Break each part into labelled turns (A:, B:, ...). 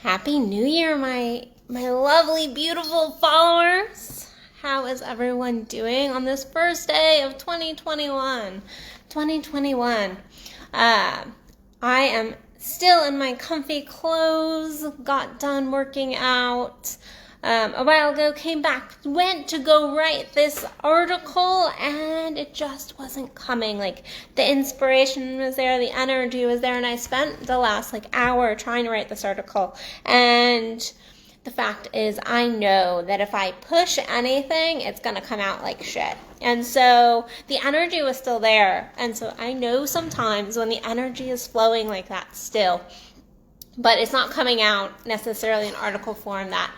A: Happy New Year, my lovely, beautiful followers. How is everyone doing on this first day of 2021? I am still in my comfy clothes, got done working out a while ago, came back, went to go write this article, and it just wasn't coming. Like, the inspiration was there, the energy was there, and I spent the last hour trying to write this article. And the fact is, I know that if I push anything, it's going to come out like shit. And so the energy was still there. And so I know sometimes when the energy is flowing like that still, but it's not coming out necessarily in article form, that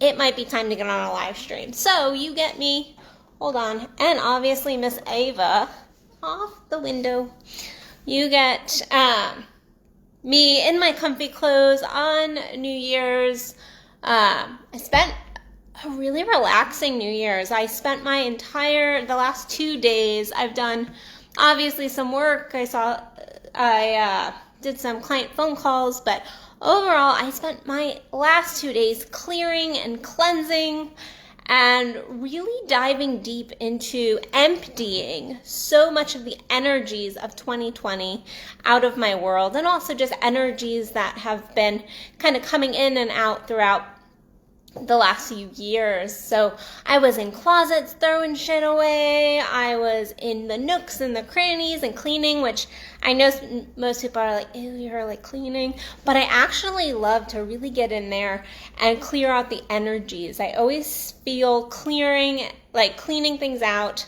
A: it might be time to get on a live stream. So you get me, hold on, and obviously Miss Ava off the window. You get me in my comfy clothes on New Year's. I spent a really relaxing New Year's. I spent the last 2 days, I've done obviously some work. I did some client phone calls, but overall, I spent my last 2 days clearing and cleansing and really diving deep into emptying so much of the energies of 2020 out of my world, and also just energies that have been kind of coming in and out throughout the last few years. So I was in closets throwing shit away. I was in the nooks and the crannies and cleaning, which I know most people are like, ew, you're like cleaning. But I actually love to really get in there and clear out the energies. I always feel cleaning things out,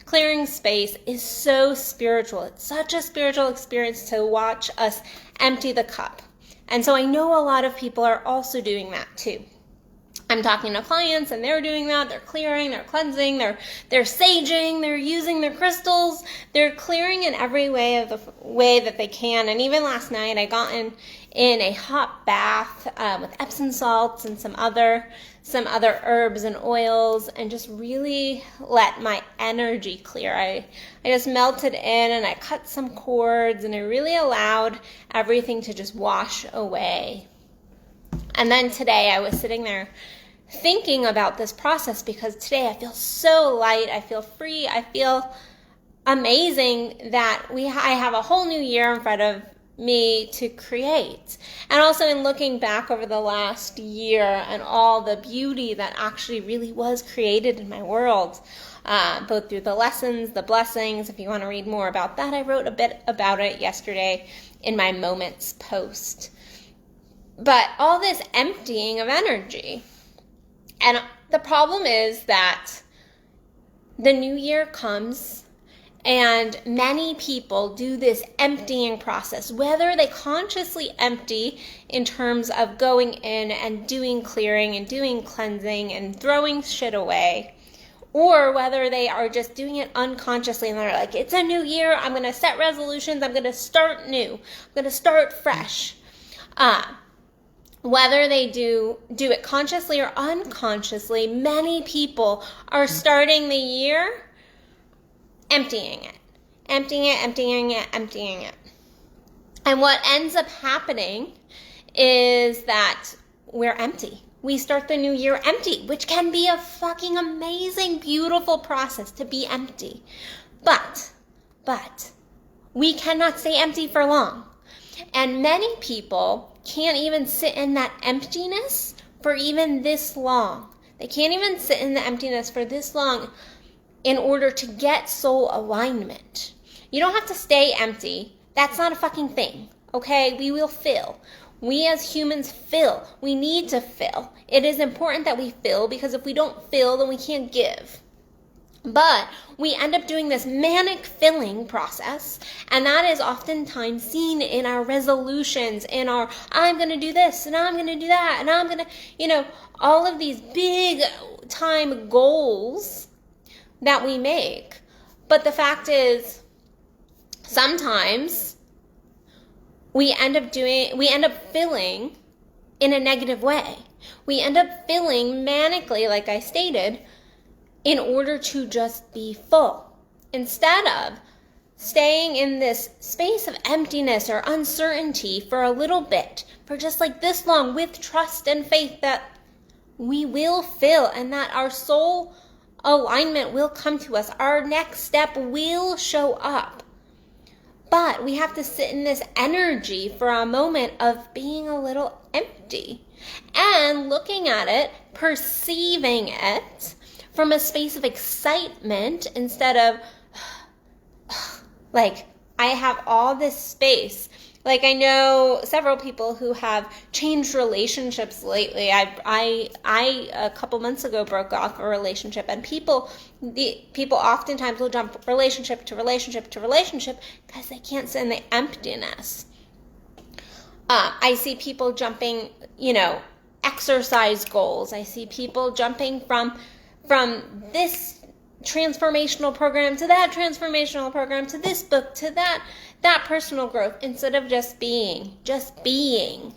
A: clearing space is so spiritual. It's such a spiritual experience to watch us empty the cup. And so I know a lot of people are also doing that too. I'm talking to clients and they're doing that. They're clearing, they're cleansing, they're saging, they're using their crystals. They're clearing in every way that they can. And even last night I got in a hot bath with Epsom salts and some other herbs and oils, and just really let my energy clear. I just melted in and I cut some cords, and I really allowed everything to just wash away. And then today I was sitting there thinking about this process, because today I feel so light, I feel free, I feel amazing that I have a whole new year in front of me to create. And also in looking back over the last year and all the beauty that actually really was created in my world, both through the lessons, the blessings. If you want to read more about that, I wrote a bit about it yesterday in my Moments post. But all this emptying of energy. And the problem is that the new year comes and many people do this emptying process, whether they consciously empty in terms of going in and doing clearing and doing cleansing and throwing shit away, or whether they are just doing it unconsciously and they're like, it's a new year, I'm going to set resolutions, I'm going to start new, I'm going to start fresh. Whether they do it consciously or unconsciously, many people are starting the year emptying it. And what ends up happening is that we're empty. We start the new year empty, which can be a fucking amazing, beautiful process to be empty. But we cannot stay empty for long. And many people can't even sit in that emptiness for even this long. They can't even sit in the emptiness for this long in order to get soul alignment. You don't have to stay empty. That's not a fucking thing, okay? We will fill. We as humans fill. We need to fill. It is important that we fill, because if we don't fill, then we can't give. But we end up doing this manic filling process, and that is oftentimes seen in our resolutions, in our, I'm going to do this, and I'm going to do that, and I'm going to, all of these big time goals that we make. But the fact is, sometimes we end up filling in a negative way. We end up filling manically, like I stated, in order to just be full, instead of staying in this space of emptiness or uncertainty for a little bit, for just like this long, with trust and faith that we will fill and that our soul alignment will come to us. Our next step will show up. But we have to sit in this energy for a moment of being a little empty and looking at it, perceiving it from a space of excitement instead of like, I have all this space. Like, I know several people who have changed relationships lately. I a couple months ago broke off a relationship, and people oftentimes will jump relationship to relationship to relationship because they can't sit in the emptiness. I see people jumping, exercise goals. I see people jumping from this transformational program to that transformational program to this book to that personal growth, instead of just being.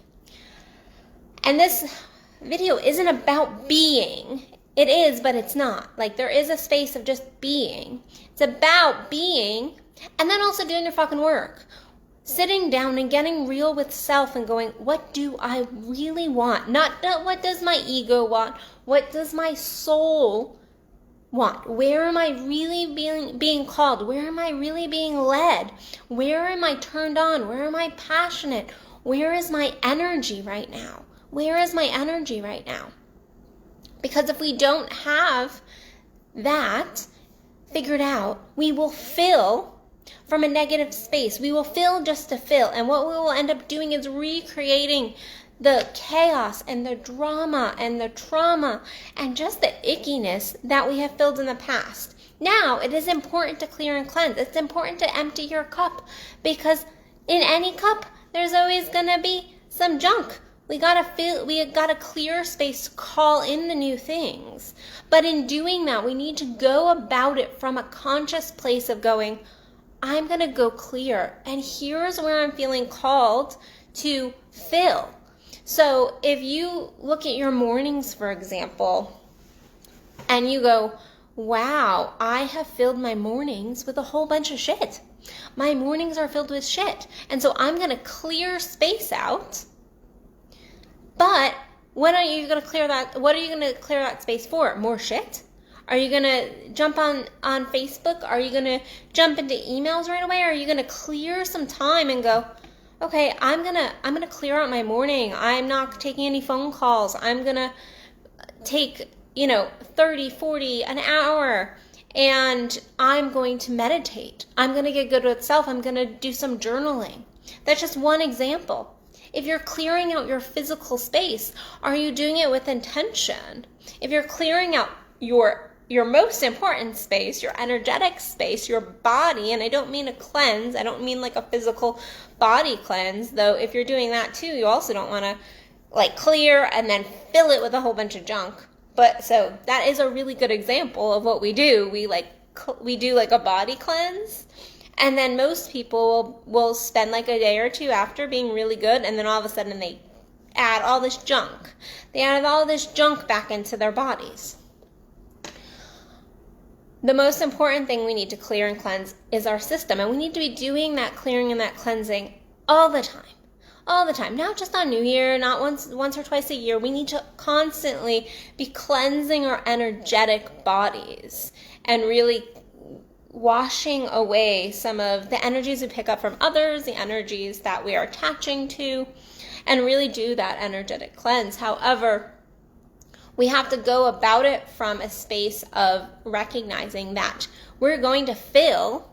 A: And this video isn't about being. It is, but it's not. Like, there is a space of just being. It's about being and then also doing your fucking work. Sitting down and getting real with self and going, what do I really want? Not what does my ego want? What does my soul want? Where am I really being called? Where am I really being led? Where am I turned on? Where am I passionate? Where is my energy right now? Where is my energy right now? Because if we don't have that figured out, we will fill from a negative space. We will fill just to fill. And what we will end up doing is recreating the chaos and the drama and the trauma and just the ickiness that we have filled in the past. Now, it is important to clear and cleanse. It's important to empty your cup, because in any cup, there's always going to be some junk. We gotta clear space to call in the new things. But in doing that, we need to go about it from a conscious place of going, I'm going to go clear, and here's where I'm feeling called to fill. So if you look at your mornings, for example, and you go, wow, I have filled my mornings with a whole bunch of shit. My mornings are filled with shit. And so I'm going to clear space out. But what are you going to clear that space for? More shit? Are you going to jump on Facebook? Are you going to jump into emails right away? Or are you going to clear some time and go, okay, I'm gonna clear out my morning. I'm not taking any phone calls. I'm gonna take 30, 40, an hour, and I'm going to meditate. I'm gonna get good with self. I'm gonna do some journaling. That's just one example. If you're clearing out your physical space, are you doing it with intention? If you're clearing out your most important space, your energetic space, your body, and I don't mean a cleanse, I don't mean like a physical body cleanse, though if you're doing that too, you also don't want to like clear and then fill it with a whole bunch of junk. But so that is a really good example of what we do. We do like a body cleanse, and then most people will spend like a day or two after being really good, and then all of a sudden they add all this junk. They add all this junk back into their bodies. The most important thing we need to clear and cleanse is our system. And we need to be doing that clearing and that cleansing all the time. All the time. Not just on New Year, not once or twice a year. We need to constantly be cleansing our energetic bodies and really washing away some of the energies we pick up from others, the energies that we are attaching to, and really do that energetic cleanse. However, we have to go about it from a space of recognizing that we're going to fill.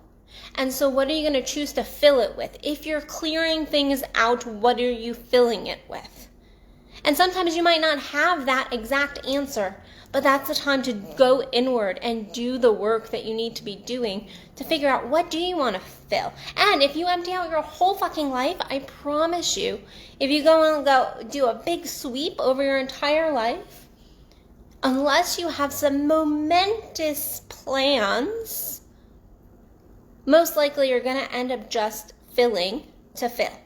A: And so what are you going to choose to fill it with? If you're clearing things out, what are you filling it with? And sometimes you might not have that exact answer, but that's the time to go inward and do the work that you need to be doing to figure out, what do you want to fill? And if you empty out your whole fucking life, I promise you, if you go do a big sweep over your entire life, unless you have some momentous plans, most likely you're going to end up just filling to fill.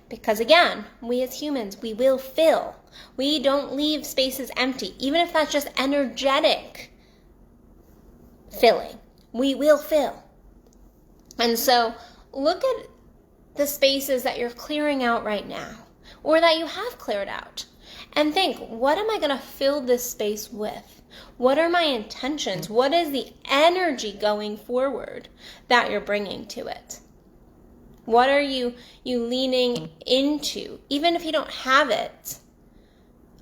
A: Because again, we as humans, we will fill. We don't leave spaces empty, even if that's just energetic filling. We will fill. And so look at the spaces that you're clearing out right now, or that you have cleared out, and think, what am I going to fill this space with? What are my intentions? What is the energy going forward that you're bringing to it? What are you leaning into? Even if you don't have it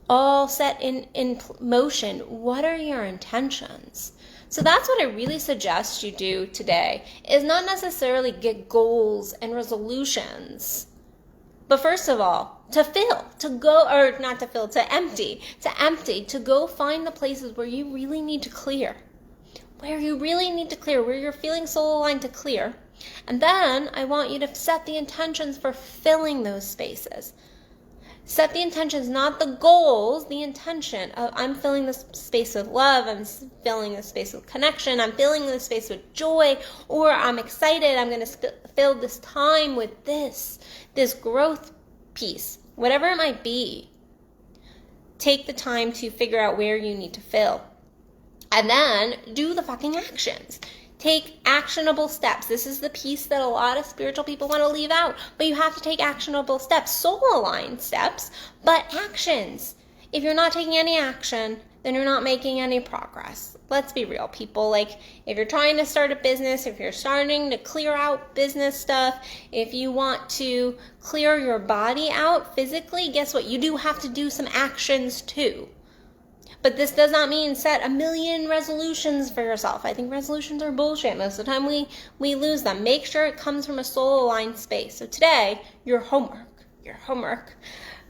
A: all set in motion, what are your intentions? So that's what I really suggest you do today, is not necessarily get goals and resolutions, but first of all, to empty, to go find the places where you really need to clear, where you're feeling soul aligned to clear. And then I want you to set the intentions for filling those spaces. Set the intentions, not the goals, the intention of, I'm filling this space with love, I'm filling this space with connection, I'm filling this space with joy, or I'm excited, I'm going to fill this time with this growth piece, whatever it might be. Take the time to figure out where you need to fill. And then do the fucking actions. Take actionable steps. This is the piece that a lot of spiritual people want to leave out, but you have to take actionable steps, soul-aligned steps, but actions. If you're not taking any action, then you're not making any progress. Let's be real, people. Like, if you're trying to start a business, if you're starting to clear out business stuff, if you want to clear your body out physically, guess what? You do have to do some actions too. But this does not mean set 1,000,000 resolutions for yourself. I think resolutions are bullshit. Most of the time we lose them. Make sure it comes from a soul-aligned space. So today, your homework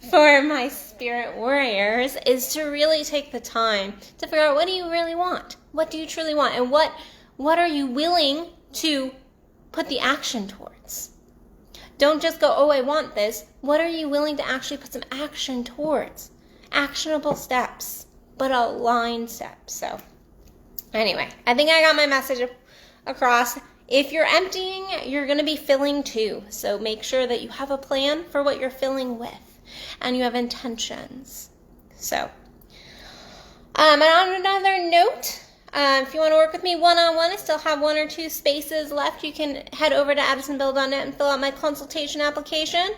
A: for my spirit warriors is to really take the time to figure out, what do you really want? What do you truly want? And what are you willing to put the action towards? Don't just go, oh, I want this. What are you willing to actually put some action towards? Actionable steps, but aligned steps. So anyway, I think I got my message across. If you're emptying, you're going to be filling too. So make sure that you have a plan for what you're filling with, and you have intentions. So, and on another note, if you want to work with me one-on-one, I still have 1 or 2 spaces left. You can head over to addisonbell.net and fill out my consultation application.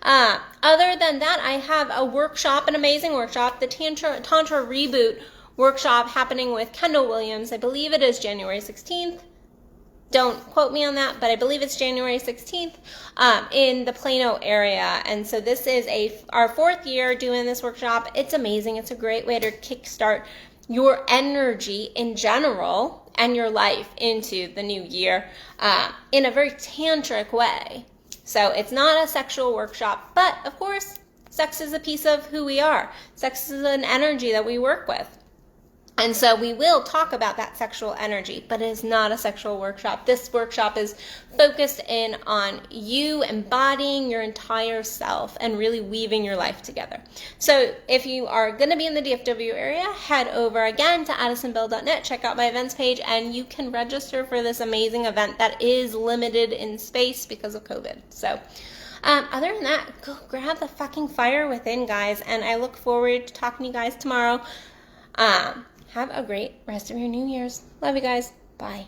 A: Other than that, I have a workshop, an amazing workshop, the Tantra Reboot workshop happening with Kendall Williams. I believe it is January 16th. Don't quote me on that, but I believe it's January 16th in the Plano area. And so this is our 4th year doing this workshop. It's amazing. It's a great way to kickstart your energy in general and your life into the new year in a very tantric way. So it's not a sexual workshop, but of course, sex is a piece of who we are. Sex is an energy that we work with. And so we will talk about that sexual energy, but it is not a sexual workshop. This workshop is focused in on you embodying your entire self and really weaving your life together. So if you are going to be in the DFW area, head over again to addisonbell.net, check out my events page, and you can register for this amazing event that is limited in space because of COVID. So other than that, go grab the fucking fire within, guys, and I look forward to talking to you guys tomorrow. Have a great rest of your New Year's. Love you guys. Bye.